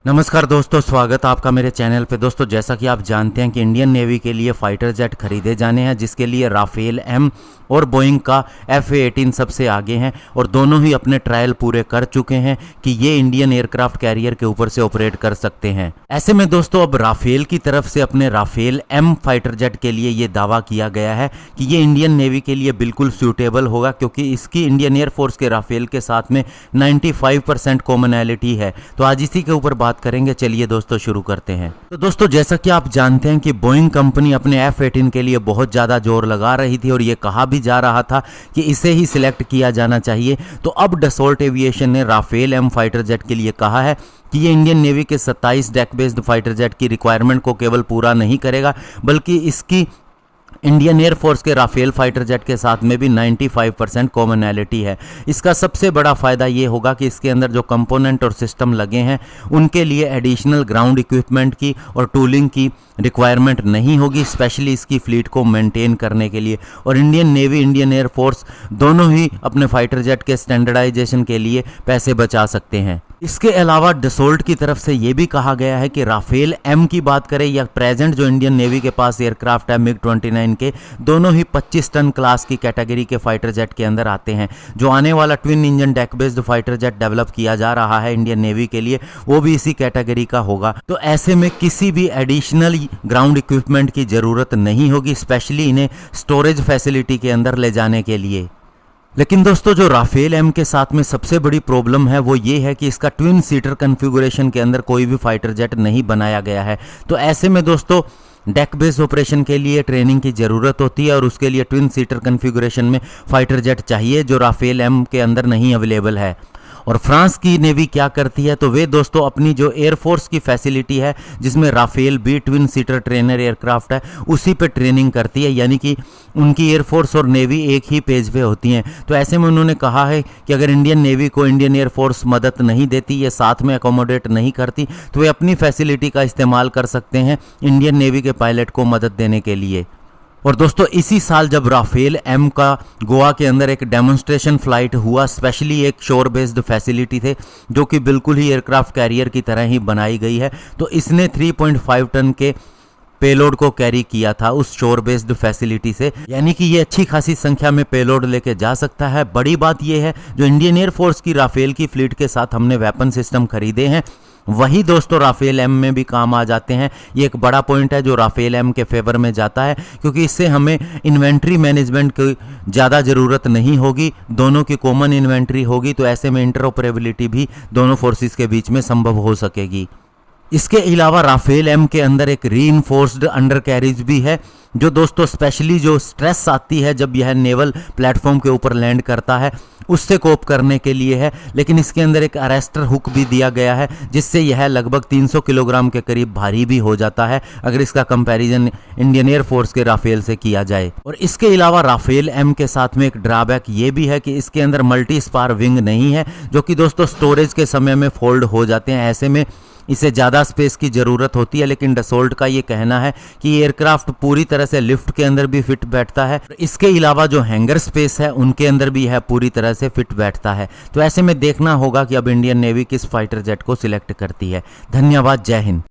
नमस्कार दोस्तों, स्वागत आपका मेरे चैनल पे। दोस्तों, जैसा कि आप जानते हैं कि इंडियन नेवी के लिए फाइटर जेट खरीदे जाने हैं, जिसके लिए राफेल एम और बोइंग का FA-18 सबसे आगे हैं और दोनों ही अपने ट्रायल पूरे कर चुके हैं कि ये इंडियन एयरक्राफ्ट कैरियर के ऊपर से ऑपरेट कर सकते हैं। ऐसे में दोस्तों अब राफेल की तरफ से अपने राफेल एम फाइटर जेट के लिए ये दावा किया गया है कि ये इंडियन नेवी के लिए बिल्कुल सूटेबल होगा, क्योंकि इसकी इंडियन एयरफोर्स के राफेल के साथ में 95% कॉमनैलिटी है। तो आज इसी के ऊपर बात करेंगे। चलिए दोस्तों शुरू करते हैं। तो दोस्तों, जैसा कि आप जानते हैं कि बोइंग कंपनी अपने F-18 के लिए बहुत ज़्यादा जोर लगा रही थी और ये कहा भी जा रहा था कि इसे ही सिलेक्ट किया जाना चाहिए। तो अब डसोल्ट एविएशन ने राफेल एम फाइटर जेट के लिए कहा है कि ये इंडियन नेवी के 27 डेक बेस्ड फाइटर जेट की रिक्वायरमेंट को केवल पूरा नहीं करेगा, बल्कि इसकी इंडियन एयरफोर्स के राफेल फाइटर जेट के साथ में भी 95% कॉमनैलिटी है। इसका सबसे बड़ा फ़ायदा ये होगा कि इसके अंदर जो कंपोनेंट और सिस्टम लगे हैं उनके लिए एडिशनल ग्राउंड इक्विपमेंट की और टूलिंग की रिक्वायरमेंट नहीं होगी, स्पेशली इसकी फ्लीट को मेंटेन करने के लिए। और इंडियन नेवी, इंडियन एयरफोर्स दोनों ही अपने फाइटर जेट के स्टैंडर्डाइजेशन के लिए पैसे बचा सकते हैं। इसके अलावा डसोल्ट की तरफ से ये भी कहा गया है कि राफेल एम की बात करें या प्रेजेंट जो इंडियन नेवी के पास एयरक्राफ्ट है MiG-29 के, दोनों ही 25 टन क्लास की कैटेगरी के फाइटर जेट के अंदर आते हैं। जो आने वाला twin engine deck based fighter jet develop किया जा रहा है इंडियन नेवी के लिए, वो भी इसी कैटेगरी का होगा। तो ऐसे में किसी भी एडिशनल ग्राउंड इक्विपमेंट की ज़रूरत नहीं होगी, स्पेशली इन्हें स्टोरेज फैसिलिटी के अंदर ले जाने के लिए। लेकिन दोस्तों, जो राफेल एम के साथ में सबसे बड़ी प्रॉब्लम है वो ये है कि इसका ट्विन सीटर कन्फिगुरेशन के अंदर कोई भी फाइटर जेट नहीं बनाया गया है। तो ऐसे में दोस्तों डेक बेस्ड ऑपरेशन के लिए ट्रेनिंग की ज़रूरत होती है और उसके लिए ट्विन सीटर कन्फिगुरेशन में फाइटर जेट चाहिए, जो राफेल एम के अंदर नहीं अवेलेबल है। और फ्रांस की नेवी क्या करती है, तो वे दोस्तों अपनी जो एयरफोर्स की फैसिलिटी है जिसमें Rafale B twin seater trainer aircraft है, उसी पे ट्रेनिंग करती है, यानी कि उनकी एयरफोर्स और नेवी एक ही पेज पे होती हैं। तो ऐसे में उन्होंने कहा है कि अगर इंडियन नेवी को इंडियन एयरफोर्स मदद नहीं देती, ये साथ में अकोमोडेट नहीं करती, तो वे अपनी फैसिलिटी का इस्तेमाल कर सकते हैं इंडियन नेवी के पायलट को मदद देने के लिए। और दोस्तों, इसी साल जब राफेल एम का गोवा के अंदर एक डेमोन्स्ट्रेशन फ्लाइट हुआ, स्पेशली एक शोर बेस्ड फैसिलिटी थे जो कि बिल्कुल ही एयरक्राफ्ट कैरियर की तरह ही बनाई गई है, तो इसने 3.5 टन के पेलोड को कैरी किया था उस शोर बेस्ड फैसिलिटी से, यानी कि ये अच्छी खासी संख्या में पेलोड लेके जा सकता है। बड़ी बात ये है, जो इंडियन एयरफोर्स की राफेल की फ्लीट के साथ हमने वेपन सिस्टम खरीदे हैं, वही दोस्तों राफेल एम में भी काम आ जाते हैं। ये एक बड़ा पॉइंट है जो राफेल एम के फेवर में जाता है, क्योंकि इससे हमें इन्वेंट्री मैनेजमेंट की ज़्यादा ज़रूरत नहीं होगी, दोनों की कॉमन इन्वेंट्री होगी। तो ऐसे में इंटरऑपरेबिलिटी भी दोनों फोर्सेस के बीच में संभव हो सकेगी। इसके अलावा राफेल एम के अंदर एक रीइंफोर्स्ड अंडर कैरिज भी है, जो दोस्तों स्पेशली जो स्ट्रेस आती है जब यह नेवल प्लेटफॉर्म के ऊपर लैंड करता है, उससे कोप करने के लिए है। लेकिन इसके अंदर एक अरेस्टर हुक भी दिया गया है, जिससे यह लगभग 300 किलोग्राम के करीब भारी भी हो जाता है अगर इसका कंपैरिजन इंडियन एयरफोर्स के राफेल से किया जाए। और इसके अलावा राफेल एम के साथ में एक ड्रॉबैक ये भी है कि इसके अंदर मल्टी स्पार विंग नहीं है, जो कि दोस्तों स्टोरेज के समय में फोल्ड हो जाते हैं। ऐसे में इसे ज़्यादा स्पेस की ज़रूरत होती है, लेकिन डसोल्ट का ये कहना है कि एयरक्राफ्ट पूरी तरह से लिफ्ट के अंदर भी फिट बैठता है। इसके अलावा जो हैंगर स्पेस है उनके अंदर भी यह पूरी तरह से फिट बैठता है। तो ऐसे में देखना होगा कि अब इंडियन नेवी किस फाइटर जेट को सिलेक्ट करती है। धन्यवाद, जय हिंद।